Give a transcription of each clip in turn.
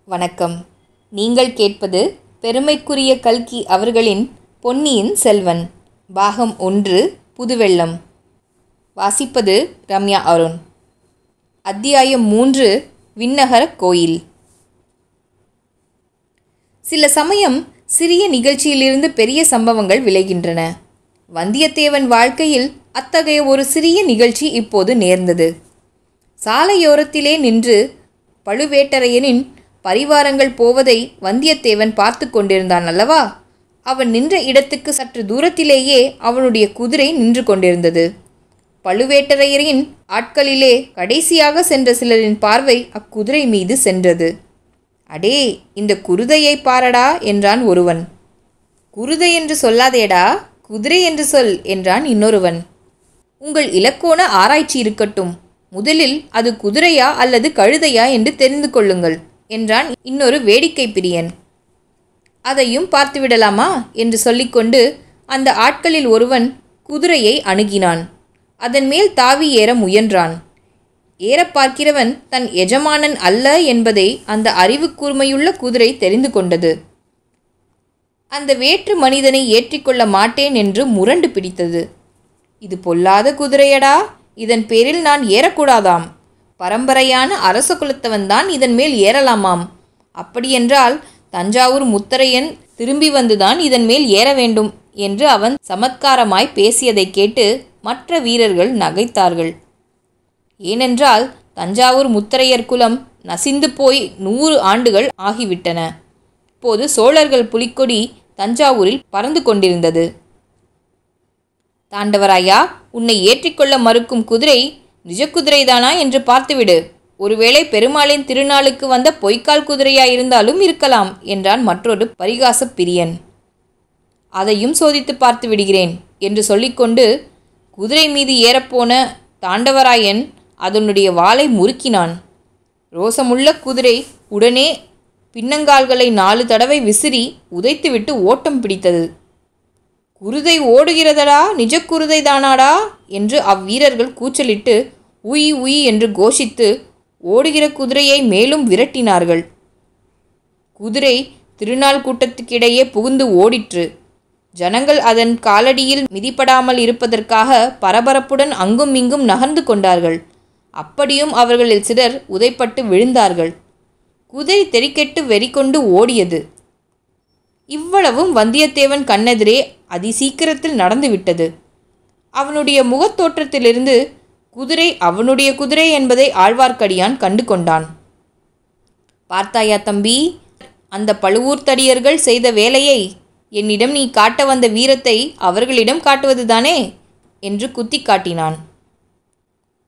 வணக்கம். நீங்கள் கேட்பது பெருமைக்குரிய கல்கி அவர்களின் பொன்னியின் செல்வன் பாகம் 1 புதுவெள்ளம். வாசிப்பது ரம்யா அருண். அத்தியாயம் 3 விண்ணகர கோயில். சில சமயம் சிறிய நிகழ்ச்சியிலிருந்து பெரிய சம்பவங்கள் விளைகின்றன. வந்தியத்தேவன் வாழ்க்கையில் அத்தகைய ஒரு சிறிய நிகழ்ச்சி இப்போது நேர்ந்தது. சாலையோரத்திலே நின்று பழுவேட்டரையரின் பரிவாரங்கள் போவதை வந்தியத்தேவன் பார்த்து கொண்டிருந்தான் அல்லவா? அவன் நின்ற இடத்துக்கு சற்று தூரத்திலேயே அவனுடைய குதிரை நின்று கொண்டிருந்தது. பழுவேட்டரையரின் ஆட்களிலே கடைசியாக சென்ற சிலரின் பார்வை அக்குதிரை மீது சென்றது. அடே, இந்த குருதையை பாரடா என்றான் ஒருவன். குருதை என்று சொல்லாதேடா, குதிரை என்று சொல் என்றான் இன்னொருவன். உங்கள் இலக்கோண ஆராய்ச்சி இருக்கட்டும், முதலில் அது குதிரையா அல்லது கழுதையா என்று தெரிந்து கொள்ளுங்கள் என்றான் இன்னொரு வேடிக்கை பிரியன். அதையும் பார்த்துவிடலாமா என்று சொல்லிக்கொண்டு அந்த ஆட்களில் ஒருவன் குதிரையை அணுகினான். அதன் மேல் தாவி ஏற முயன்றான். ஏறப் பார்க்கிறவன் தன் எஜமானன் அல்ல என்பதை அந்த அறிவு கூர்மையுள்ள குதிரை தெரிந்து கொண்டது. அந்த வேற்று மனிதனை ஏற்றிக்கொள்ள மாட்டேன் என்று முரண்டு பிடித்தது. இது பொல்லாத குதிரையடா, இதன் பேரில் நான் ஏறக்கூடாதாம். பரம்பரையான அரச குலத்தவன்தான் இதன் மேல் ஏறலாமாம். அப்படியென்றால் தஞ்சாவூர் முத்தரையன் திரும்பி வந்துதான் இதன் மேல் ஏற வேண்டும் என்று அவன் சமத்காரமாய் பேசியதை கேட்டு மற்ற வீரர்கள் நகைத்தார்கள். ஏனென்றால் தஞ்சாவூர் முத்தரையர் குலம் நசிந்து போய் 100 ஆண்டுகள் ஆகிவிட்டன. இப்போது சோழர்கள் புலிக்கொடி தஞ்சாவூரில் பறந்து கொண்டிருந்தது. தாண்டவராயா, உன்னை ஏற்றிக்கொள்ள மறுக்கும் குதிரை நிஜக்குதிரைதானா என்று பார்த்துவிடு. ஒருவேளை பெருமாளின் திருநாளுக்கு வந்த பொய்க்கால் குதிரையாயிருந்தாலும் இருக்கலாம் என்றான் மற்றொரு பரிகாச பிரியன். அதையும் சோதித்து பார்த்து விடுகிறேன் என்று சொல்லிக்கொண்டு குதிரை மீது ஏறப்போன தாண்டவராயன் அதனுடைய வாலை முறுக்கினான். ரோசமுள்ள குதிரை உடனே பின்னங்கால்களை 4 தடவை விசிறி உதைத்துவிட்டு ஓட்டம் பிடித்தது. குருதை ஓடுகிறதடா, நிஜ குருதை தானாடா என்று அவ்வீரர்கள் கூச்சலிட்டு உய் உய் என்று கோஷித்து ஓடுகிற குதிரையை மேலும் விரட்டினார்கள். குதிரை திருநாள் கூட்டத்துக்கிடையே புகுந்து ஓடிற்று. ஜனங்கள் அதன் காலடியில் மிதிப்படாமல் இருப்பதற்காக பரபரப்புடன் அங்கும் இங்கும் நகர்ந்து கொண்டார்கள். அப்படியும் அவர்களில் சிலர் உதைப்பட்டு விழுந்தார்கள். குதிரை தெறிக்கெட்டு வெறிகொண்டு ஓடியது. இவ்வளவும் வந்தியத்தேவன் கண்ணெதிரே அதிசீக்கிரத்தில் நடந்துவிட்டது. அவனுடைய முகத்தோற்றத்திலிருந்து குதிரை அவனுடைய குதிரை என்பதை ஆழ்வார்க்கடியான் கண்டு கொண்டான். பார்த்தாயா தம்பி, அந்த பழுவூர்த்தடியர்கள் செய்த வேலையை? என்னிடம் நீ காட்ட வந்த வீரத்தை அவர்களிடம் காட்டுவதுதானே என்று குத்தி காட்டினான்.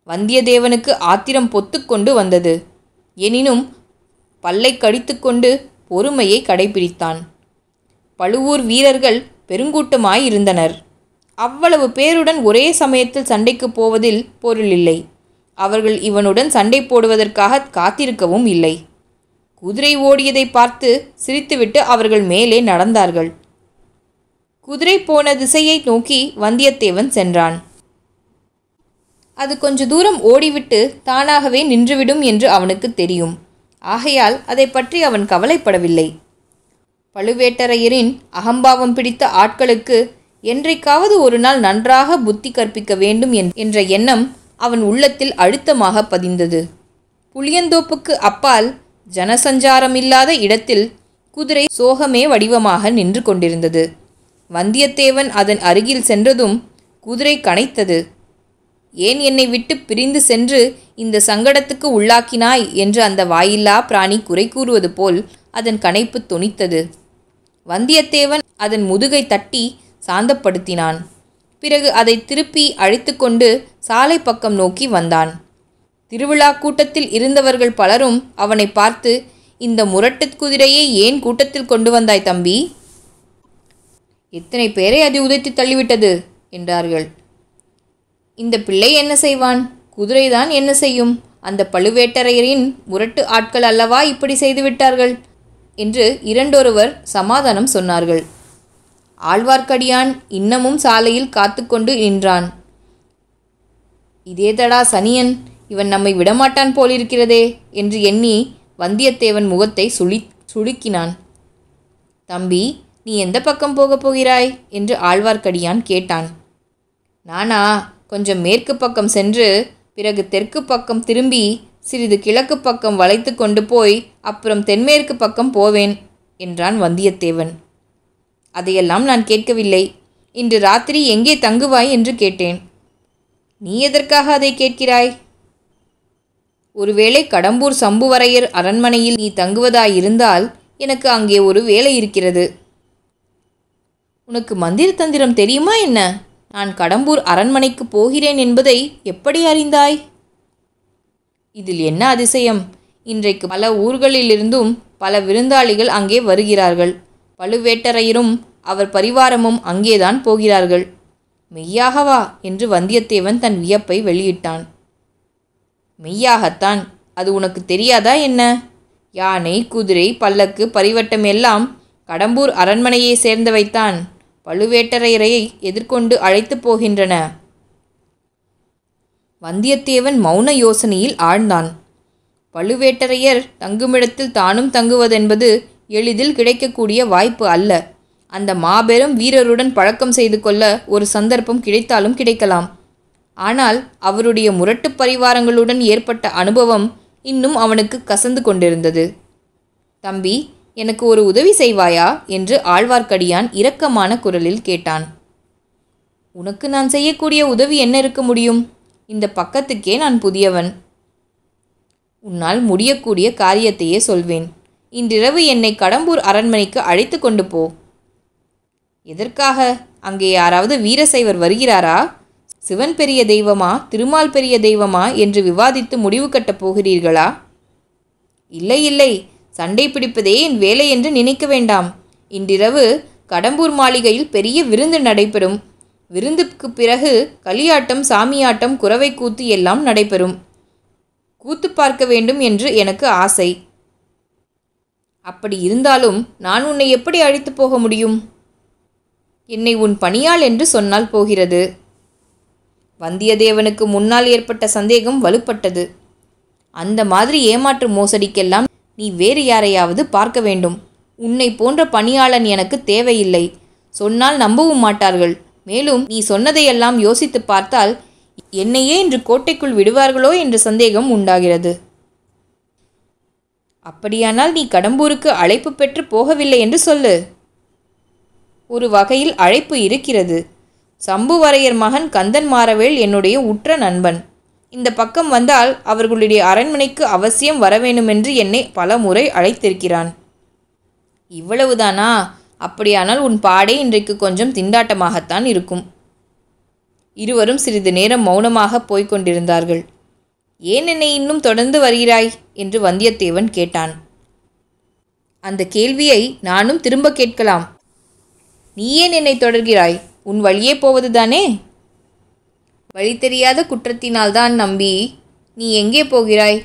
வந்தியத்தேவனுக்கு ஆத்திரம் பொத்துக்கொண்டு வந்தது. எனினும் பல்லை கடித்துக்கொண்டு பொறுமையை கடைபிடித்தான். பழுவூர் வீரர்கள் பெருங்கூட்டமாயிருந்தனர். அவ்வளவு பேருடன் ஒரே சமயத்தில் சண்டைக்கு போவதில் பொருளில்லை. அவர்கள் இவனுடன் சண்டை போடுவதற்காக காத்திருக்கவும் இல்லை. குதிரை ஓடியதை பார்த்து சிரித்துவிட்டு அவர்கள் மேலே நடந்தார்கள். குதிரை போன திசையை நோக்கி வந்தியத்தேவன் சென்றான். அது கொஞ்ச தூரம் ஓடிவிட்டு தானாகவே நின்றுவிடும் என்று அவனுக்கு தெரியும். ஆகையால் அதை பற்றி அவன் கவலைப்படவில்லை. பழுவேட்டரையரின் அகம்பாவம் பிடித்த ஆட்களுக்கு என்றைக்காவது ஒரு நாள் நன்றாக புத்தி கற்பிக்க வேண்டும் என்ற எண்ணம் அவன் உள்ளத்தில் அழுத்தமாக பதிந்தது. புளியந்தோப்புக்கு அப்பால் ஜனசஞ்சாரமில்லாத இடத்தில் குதிரை சோகமே வடிவமாக நின்று கொண்டிருந்தது. வந்தியத்தேவன் அதன் அருகில் சென்றதும் குதிரை கனைத்தது. ஏன் என்னை விட்டு பிரிந்து சென்று இந்த சங்கடத்துக்கு உள்ளாக்கினாய் என்று அந்த வாயில்லா பிராணி குறை கூறுவது போல் அதன் கனைப்பு தொனித்தது. வந்தியத்தேவன் அதன் முதுகை தட்டி சாந்தப்படுத்தினான். பிறகு அதை திருப்பி அழைத்து கொண்டு சாலை பக்கம் நோக்கி வந்தான். திருவிழா கூட்டத்தில் இருந்தவர்கள் பலரும் அவனை பார்த்து, இந்த முரட்டு குதிரையை ஏன் கூட்டத்தில் கொண்டு வந்தாய் தம்பி? எத்தனை பேரை அது உதைத்து தள்ளிவிட்டது என்றார்கள். இந்த பிள்ளை என்ன செய்வான்? குதிரைதான் என்ன செய்யும்? அந்த பழுவேட்டரையரின் முரட்டு ஆட்கள் அல்லவா இப்படி செய்துவிட்டார்கள் என்று இரண்டொருவர் சமாதானம் சொன்னார்கள். ஆழ்வார்க்கடியான் இன்னமும் சாலையில் காத்து கொண்டு நின்றான். இதேதடா சனியன், இவன் நம்மை விடமாட்டான் போலிருக்கிறதே என்று எண்ணி வந்தியத்தேவன் முகத்தை சுளுக்கினான். தம்பி, நீ எந்த பக்கம் போகப் போகிறாய் என்று ஆழ்வார்க்கடியான் கேட்டான். நானா கொஞ்சம் மேற்கு பக்கம் சென்று பிறகு தெற்கு பக்கம் திரும்பி சிறிது கிழக்கு பக்கம் வளைத்து கொண்டு போய் அப்புறம் தென்மேற்கு பக்கம் போவேன் என்றான் வந்தியத்தேவன். அதையெல்லாம் நான் கேட்கவில்லை. இன்று ராத்திரி எங்கே தங்குவாய் என்று கேட்டேன். நீ எதற்காக அதை கேட்கிறாய்? ஒருவேளை கடம்பூர் சம்புவரையர் அரண்மனையில் நீ தங்குவதாயிருந்தால் எனக்கு அங்கே ஒரு வேலை இருக்கிறது. உனக்கு மந்திர தந்திரம் தெரியுமா என்ன? நான் கடம்பூர் அரண்மனைக்கு போகிறேன் என்பதை எப்படி அறிந்தாய்? இதில் என்ன அதிசயம்? இன்றைக்கு பல ஊர்களிலிருந்தும் பல விருந்தாளிகள் அங்கே வருகிறார்கள். பழுவேட்டரையரும் அவர் பரிவாரமும் அங்கேதான் போகிறார்கள். மெய்யாகவா என்று வந்தியத்தேவன் தன் வியப்பை வெளியிட்டான். மெய்யாகத்தான். அது உனக்கு தெரியாதா என்ன? யானை, குதிரை, பல்லக்கு, பரிவட்டம் எல்லாம் கடம்பூர் அரண்மனையை சேர்ந்தவைத்தான். பழுவேட்டரையரை எதிர்கொண்டு அழைத்து போகின்றன. வந்தியத்தேவன் மௌன யோசனையில் ஆழ்ந்தான். பழுவேட்டரையர் தங்குமிடத்தில் தானும் தங்குவதென்பது எளிதில் கிடைக்கக்கூடிய வாய்ப்பு அல்ல. அந்த மாபெரும் வீரருடன் பழக்கம் செய்து கொள்ள ஒரு சந்தர்ப்பம் கிடைத்தாலும் கிடைக்கலாம். ஆனால் அவருடைய முரட்டு பரிவாரங்களுடன் ஏற்பட்ட அனுபவம் இன்னும் அவனுக்கு கசந்து கொண்டிருந்தது. தம்பி, எனக்கு ஒரு உதவி செய்வாயா என்று ஆழ்வார்க்கடியான் இரக்கமான குரலில் கேட்டான். உனக்கு நான் செய்யக்கூடிய உதவி என்ன இருக்க முடியும்? இந்த பக்கத்துக்கே நான் புதியவன். உன்னால் முடியக்கூடிய காரியத்தையே சொல்வேன். இன்றிரவு என்னை கடம்பூர் அரண்மனைக்கு அழைத்து கொண்டு போ. எதற்காக? அங்கே யாராவது வீரசைவர் வருகிறாரா? சிவன் பெரிய தெய்வமா, திருமால் பெரிய தெய்வமா என்று விவாதித்து முடிவு கட்டப் போகிறீர்களா? இல்லை இல்லை, சண்டை பிடிப்பதே என் வேலை என்று நினைக்க வேண்டாம். இன்றிரவு கடம்பூர் மாளிகையில் பெரிய விருந்து நடைபெறும். விருந்துக்கு பிறகு களியாட்டம், சாமியாட்டம், குரவை கூத்து எல்லாம் நடைபெறும். கூத்து பார்க்க வேண்டும் என்று எனக்கு ஆசை. அப்படி இருந்தாலும் நான் உன்னை எப்படி அழைத்து போக முடியும்? என்னை உன் பணியாள் என்று சொன்னால் போகிறது. வந்தியத்தேவனுக்கு முன்னால் ஏற்பட்ட சந்தேகம் வலுப்பட்டது. அந்த மாதிரி ஏமாற்று மோசடிக்கெல்லாம் நீ வேறு யாரையாவது பார்க்க வேண்டும். உன்னை போன்ற பணியாளன் எனக்கு தேவையில்லை. சொன்னால் நம்பவும் மாட்டார்கள். மேலும் நீ சொன்னதையெல்லாம் யோசித்து பார்த்தால் என்னையே இன்று கோட்டைக்குள் விடுவார்களோ என்ற சந்தேகம் உண்டாகிறது. அப்படியானால் நீ கடம்பூருக்கு அழைப்பு பெற்று போகவில்லை என்று சொல்லு. ஒரு வகையில் அழைப்பு இருக்கிறது. சம்புவரையர் மகன் கந்தன் மாறவேள் என்னுடைய உற்ற நண்பன். இந்த பக்கம் வந்தால் அவர்களுடைய அரண்மனைக்கு அவசியம் வரவேண்டுமென்று என்னை பல முறை அழைத்திருக்கிறான். இவ்வளவுதானா? அப்படியானால் உன் பாடே இன்றைக்கு கொஞ்சம் திண்டாட்டமாகத்தான் இருக்கும். இருவரும் சிறிது நேரம் மௌனமாக போய்க் கொண்டிருந்தார்கள். ஏன் என்னை இன்னும் தொடர்ந்து வருகிறாய் என்று வந்தியத்தேவன் கேட்டான். அந்த கேள்வியை நானும் திரும்ப கேட்கலாம். நீ ஏன் என்னை தொடர்கிறாய்? உன் வழியே போவதுதானே? வழி தெரியாத குற்றத்தினால்தான் நம்பி. நீ எங்கே போகிறாய்?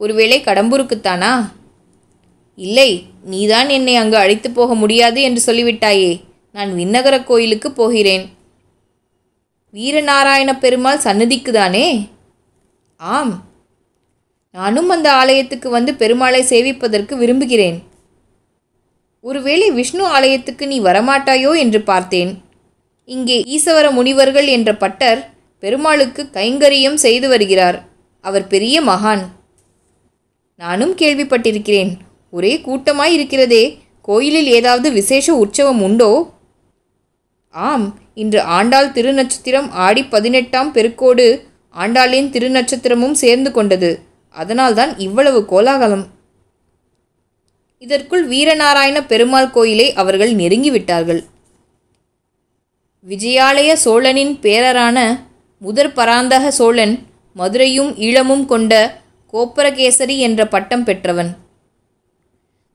ஒருவேளை கடம்பூருக்குத்தானா? இல்லை, நீதான் என்னை அங்கு அழைத்து போக முடியாது என்று சொல்லிவிட்டாயே. நான் விண்ணகர கோயிலுக்கு போகிறேன். வீரநாராயண பெருமாள் சன்னதிக்குதானே? ஆம், நானும் அந்த ஆலயத்துக்கு வந்து பெருமாளை சேவிப்பதற்கு விரும்புகிறேன். ஒருவேளை விஷ்ணு ஆலயத்துக்கு நீ வரமாட்டாயோ என்று பார்த்தேன். இங்கே ஈசவர முனிவர்கள் என்ற பட்டர் பெருமாளுக்கு கைங்கரியம் செய்து வருகிறார். அவர் பெரிய மகான். நானும் கேள்விப்பட்டிருக்கிறேன். ஒரே கூட்டமாய் இருக்கிறதே. கோயிலில் ஏதாவது விசேஷ உற்சவம் உண்டோ? ஆம், இன்று ஆண்டாள் திருநட்சத்திரம் ஆடி 18ஆம் பெருக்கோடு ஆண்டாளின் திருநட்சத்திரமும் சேர்ந்து கொண்டது. அதனால்தான் இவ்வளவு கோலாகலம். இதற்குள் வீரநாராயண பெருமாள் கோயிலை அவர்கள் நெருங்கிவிட்டார்கள். விஜயாலய சோழனின் பேரரான முதற் பராந்தக சோழன் மதுரையும் ஈழமும் கொண்ட கோப்பரகேசரி என்ற பட்டம் பெற்றவன்.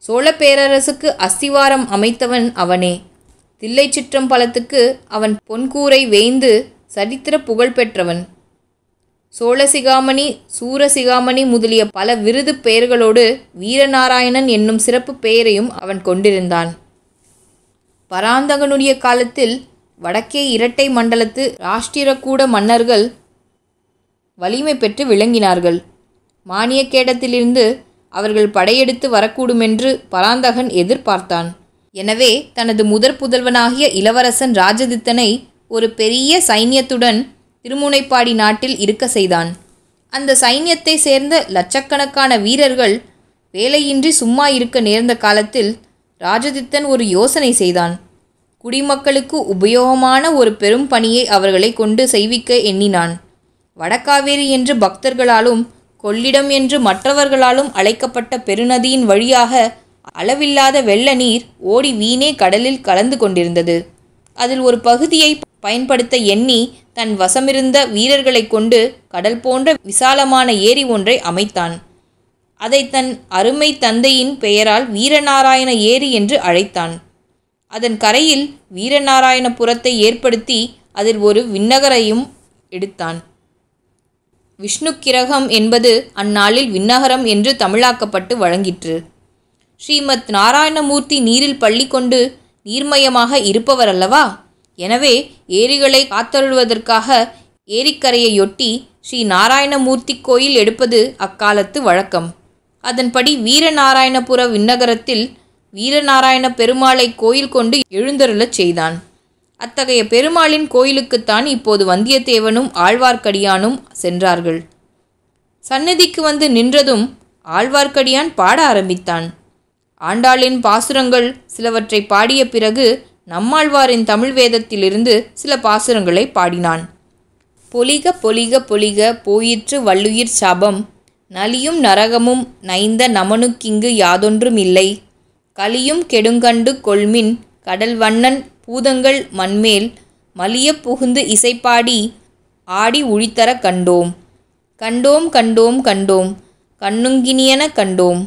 சோழ பேரரசுக்கு அஸ்திவாரம் அமைத்தவன் அவனே. தில்லை சிற்றம்பலத்துக்கு அவன் பொன்கூரை வேய்ந்து சரித்திர புகழ் பெற்றவன். சோழசிகாமணி, சூரசிகாமணி முதலிய பல விருது பெயர்களோடு வீரநாராயணன் என்னும் சிறப்பு பெயரையும் அவன் கொண்டிருந்தான். பராந்தகனுடைய காலத்தில் வடக்கே இரட்டை மண்டலத்து ராஷ்டிரகூட மன்னர்கள் வலிமை பெற்று விளங்கினார்கள். மானியக்கேடத்திலிருந்து அவர்கள் படையெடுத்து வரக்கூடுமென்று பராந்தகன் எதிர்பார்த்தான். எனவே தனது முதற் புதல்வனாகிய இளவரசன் ராஜதித்தனை ஒரு பெரிய சைன்யத்துடன் திருமுனைப்பாடி நாட்டில் இருக்க செய்தான். அந்த சைன்யத்தை சேர்ந்த லட்சக்கணக்கான வீரர்கள் வேலையின்றி சும்மா இருக்க நேர்ந்த காலத்தில் ராஜதித்தன் ஒரு யோசனை செய்தான். குடிமக்களுக்கு உபயோகமான ஒரு பெரும் பணியை அவர்களை கொண்டு செய்விக்க எண்ணினான். வடகாவேரி என்று பக்தர்களாலும் கொள்ளிடம் என்று மற்றவர்களாலும் அழைக்கப்பட்ட பெருநதியின் வழியாக அளவில்லாத வெள்ள நீர் ஓடி வீணே கடலில் கலந்து கொண்டிருந்தது. அதில் ஒரு பகுதியை பயன்படுத்த எண்ணி தன் வசமிருந்த வீரர்களை கொண்டு கடல் போன்ற விசாலமான ஏரி ஒன்றை அமைத்தான். அதை தன் அருமை தந்தையின் பெயரால் வீரநாராயண ஏரி என்று அழைத்தான். அதன் கரையில் வீரநாராயணபுரத்தை ஏற்படுத்தி அதில் ஒரு விண்ணகரையும் எடுத்தான். விஷ்ணுக்கிரகம் என்பது அந்நாளில் விண்ணகரம் என்று தமிழாக்கப்பட்டு வழங்கிற்று. ஸ்ரீமத் நாராயணமூர்த்தி நீரில் பள்ளி கொண்டு நீர்மயமாக இருப்பவர் அல்லவா? எனவே ஏரிகளை காத்தருள்வதற்காக ஏரிக்கரையையொட்டி ஸ்ரீ நாராயணமூர்த்தி கோயில் எடுப்பது அக்காலத்து வழக்கம். அதன்படி வீரநாராயணபுர விண்ணகரத்தில் வீரநாராயண பெருமாளை கோயில் கொண்டு எழுந்தருளச் செய்தான். அத்தகைய பெருமாளின் கோயிலுக்குத்தான் இப்போது வந்தியத்தேவனும் ஆழ்வார்க்கடியானும் சென்றார்கள். சந்நிதிக்கு வந்து நின்றதும் ஆழ்வார்க்கடியான் பாட ஆரம்பித்தான். ஆண்டாளின் பாசுரங்கள் சிலவற்றை பாடிய பிறகு நம்மாழ்வாரின் தமிழ் வேதத்திலிருந்து சில பாசுரங்களை பாடினான். பொலிக பொலிக பொலிக போயிற்று வள்ளுயிர் சாபம், நலியும் நரகமும் நைந்த நமனுக்கிங்கு யாதொன்றுமில்லை, கலியும் கெடுங்கண்டு கொள்மின் கடல் வண்ணன் பூதங்கள் மண்மேல் மலிய புகுந்து இசைப்பாடி ஆடி உழித்தர கண்டோம், கண்டோம் கண்டோம் கண்டோம் கண்ணுங்கினியன கண்டோம்,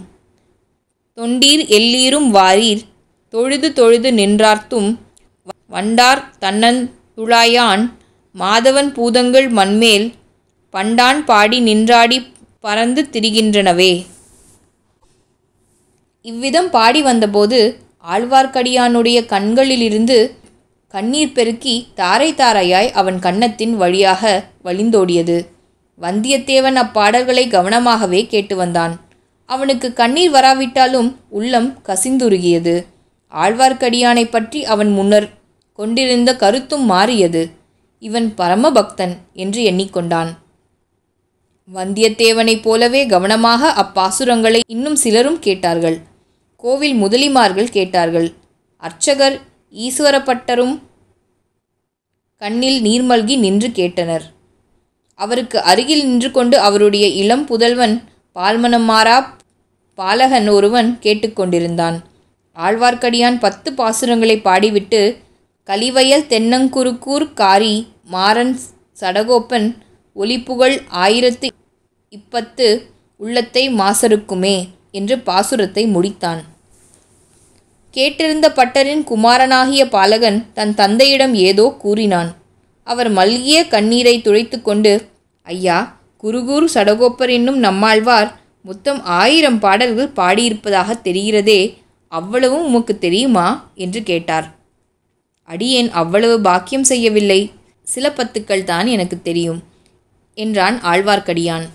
தொண்டீர் எல்லீரும் வாரீர் தொழுது தொழுது நின்றார்த்தும் வண்டார் தன்னன் துழாயான் மாதவன் பூதங்கள் மண்மேல் பண்டான் பாடி நின்றாடி பறந்து திரிகின்றனவே. இவ்விதம் பாடி வந்தபோது ஆழ்வார்க்கடியானுடைய கண்களிலிருந்து கண்ணீர் பெருக்கி தாரை தாரையாய் அவன் கன்னத்தின் வழியாக வழிந்தோடியது. வந்தியத்தேவன் அப்பாடல்களை கவனமாகவே கேட்டு வந்தான். அவனுக்கு கண்ணீர் வராவிட்டாலும் உள்ளம் கசிந்துருகியது. ஆழ்வார்க்கடியானை பற்றி அவன் முன்னர் கொண்டிருந்த கருத்தும் மாறியது. இவன் பரமபக்தன் என்று எண்ணிக்கொண்டான். வந்தியத்தேவனைப் போலவே கவனமாக அப்பாசுரங்களை இன்னும் சிலரும் கேட்டார்கள். கோவில் முதலிமார்கள் கேட்டார்கள். அர்ச்சகர் ஈஸ்வரப்பட்டரும் கண்ணில் நீர்மல்கி நின்று கேட்டனர். அவருக்கு அருகில் நின்று கொண்டு அவருடைய இளம் புதல்வன் பால்மனம் மாறா பாலகன் ஒருவன் கேட்டுக்கொண்டிருந்தான். ஆழ்வார்க்கடியான் 10 பாசுரங்களை பாடிவிட்டு, கலிவயல் தென்னங்குருக்கூர் காரி மாறன் சடகோப்பன் ஒலிப்புகழ் 1010 உள்ளத்தை மாசறுக்குமே என்று பாசுரத்தை முடித்தான். கேட்டிருந்த பட்டரின் குமாரனாகிய பாலகன் தன் தந்தையிடம் ஏதோ கூறினான். அவர் மல்கிய கண்ணீரை துடைத்து கொண்டு, ஐயா, குருகூர் சடகோப்பர் என்னும் நம்மாழ்வார் மொத்தம் 1000 பாடல்கள் பாடியிருப்பதாக தெரிகிறதே, அவ்வளவும் உமக்கு தெரியுமா என்று கேட்டார். அடியேன் அவ்வளவு பாக்கியம் செய்யவில்லை, சில 10கள் தான் எனக்கு தெரியும் என்றான் ஆழ்வார்க்கடியான்.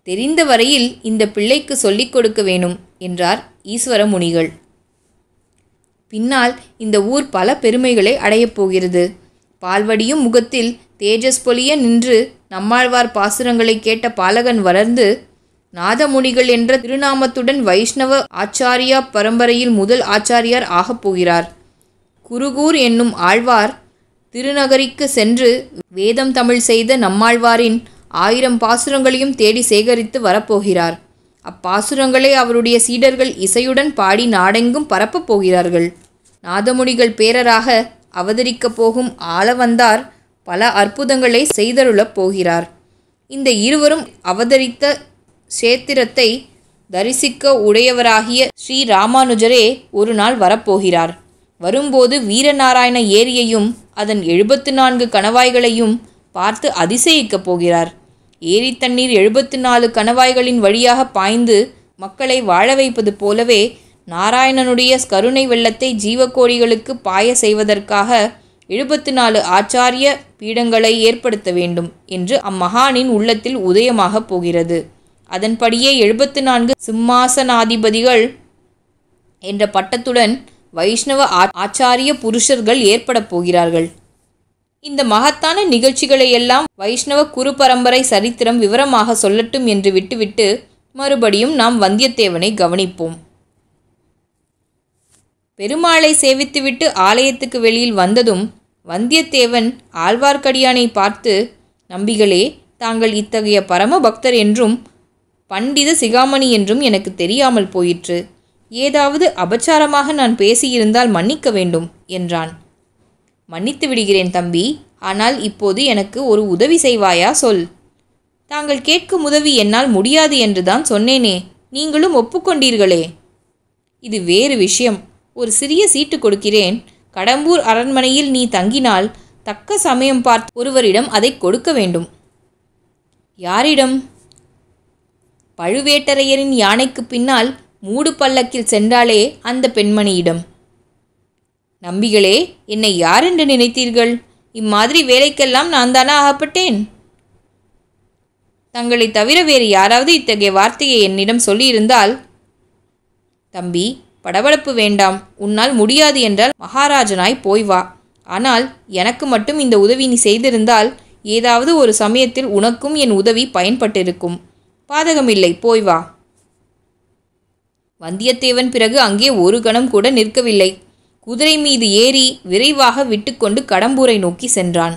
தெரிந்த வரையில் இந்த பிள்ளைக்கு சொல்லிக் கொடுக்க வேணும் என்றார் ஈஸ்வர முனிகள். பின்னால் இந்த ஊர் பல பெருமைகளை அடையப் போகிறது. பால்வடியும் முகத்தில் தேஜஸ் பொலிய நின்று நம்மாழ்வார் பாசுரங்களை கேட்ட பாலகன் வளர்ந்து நாதமுனிகள் என்ற திருநாமத்துடன் வைஷ்ணவ ஆச்சாரியா பரம்பரையில் முதல் ஆச்சாரியார் ஆகப் போகிறார். குருகூர் என்னும் ஆழ்வார் திருநகரிக்கு சென்று வேதம் தமிழ் செய்த நம்மாழ்வாரின் 1000 பாசுரங்களையும் தேடி சேகரித்து வரப்போகிறார். அப்பாசுரங்களை அவருடைய சீடர்கள் இசையுடன் பாடி நாடெங்கும் பரப்பப் போகிறார்கள். நாதமுனிகள் பேரராக அவதரிக்கப் போகும் ஆளவந்தார் பல அற்புதங்களை செய்தருளப் போகிறார். இந்த இருவரும் அவதரித்த சேத்திரத்தை தரிசிக்க உடையவராகிய ஸ்ரீ ராமானுஜரே ஒரு நாள் வரப்போகிறார். வரும்போது வீரநாராயண ஏரியையும் அதன் 74 கணவாய்களையும் பார்த்து அதிசயிக்கப் போகிறார். ஏரி தண்ணீர் 74 கணவாய்களின் வழியாக பாய்ந்து மக்களை வாழ வைப்பது போலவே நாராயணனுடைய கருணை வெள்ளத்தை ஜீவகோடிகளுக்கு பாய செய்வதற்காக 74 ஆச்சாரிய பீடங்களை ஏற்படுத்த வேண்டும் என்று அம்மகானின் உள்ளத்தில் உதயமாகப் போகிறது. அதன்படியே 74 சிம்மாசனாதிபதிகள் என்ற பட்டத்துடன் வைஷ்ணவ ஆச்சாரிய புருஷர்கள் ஏற்பட போகிறார்கள். இந்த மகத்தான நிகழ்ச்சிகளையெல்லாம் வைஷ்ணவ குரு பரம்பரை சரித்திரம் விவரமாக சொல்லட்டும் என்று விட்டுவிட்டு மறுபடியும் நாம் வந்தியத்தேவனை கவனிப்போம். பெருமாளை சேவித்துவிட்டு ஆலயத்துக்கு வெளியில் வந்ததும் வந்தியத்தேவன் ஆழ்வார்க்கடியானை பார்த்து, நம்பிகளே, தாங்கள் இத்தகைய பரம பக்தர் என்றும் பண்டித சிகாமணி என்றும் எனக்கு தெரியாமல் போயிற்று. ஏதாவது அபச்சாரமாக நான் பேசியிருந்தால் மன்னிக்க வேண்டும் என்றான். மன்னித்து விடுகிறேன் தம்பி. ஆனால் இப்போது எனக்கு ஒரு உதவி செய்வாயா? சொல். தாங்கள் கேட்கும் உதவி என்னால் முடியாது என்றுதான் சொன்னேனே. நீங்களும் ஒப்புக்கொண்டீர்களே. இது வேறு விஷயம். ஒரு சிறிய சீட்டு கொடுக்கிறேன். கடம்பூர் அரண்மனையில் நீ தங்கினால் தக்க சமயம் பார்த்து ஒருவரிடம் அதை கொடுக்க வேண்டும். யாரிடம்? பழுவேட்டரையரின் யானைக்கு பின்னால் மூடு பல்லக்கில் சென்றாலே அந்த பெண்மணியிடம். நம்பிகளே, என்னை யார் என்று நினைத்தீர்கள்? இம்மாதிரி வேலைக்கெல்லாம் நான் தானா ஆகப்பட்டேன்? தங்களை தவிர வேறு யாராவது இத்தகைய வார்த்தையை என்னிடம் சொல்லியிருந்தால்... தம்பி, படபடப்பு வேண்டாம். உன்னால் முடியாது என்றால் மகாராஜனாய் போய் வா. ஆனால் எனக்கு மட்டும் இந்த உதவி நீ செய்திருந்தால் ஏதாவது ஒரு சமயத்தில் உனக்கும் என் உதவி பயன்பட்டிருக்கும். பாதகமில்லை, போய் வா. வந்தியத்தேவன் பிறகு அங்கே ஒரு கணம் கூட நிற்கவில்லை. குதிரை மீது ஏறி விரைவாக விட்டுக்கொண்டு கடம்பூரை நோக்கி சென்றான்.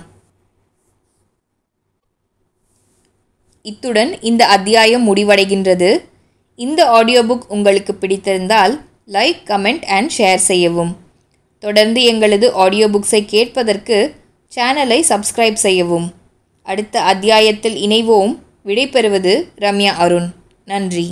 இத்துடன் இந்த அத்தியாயம் முடிவடைகின்றது. இந்த ஆடியோ புக் உங்களுக்கு பிடித்திருந்தால் லைக், கமெண்ட் அண்ட் ஷேர் செய்யவும். தொடர்ந்து எங்களது ஆடியோ புக்ஸை கேட்பதற்கு சேனலை சப்ஸ்கிரைப் செய்யவும். அடுத்த அத்தியாயத்தில் இணைவோம். விடைபெறுவது ரம்யா அருண். நன்றி.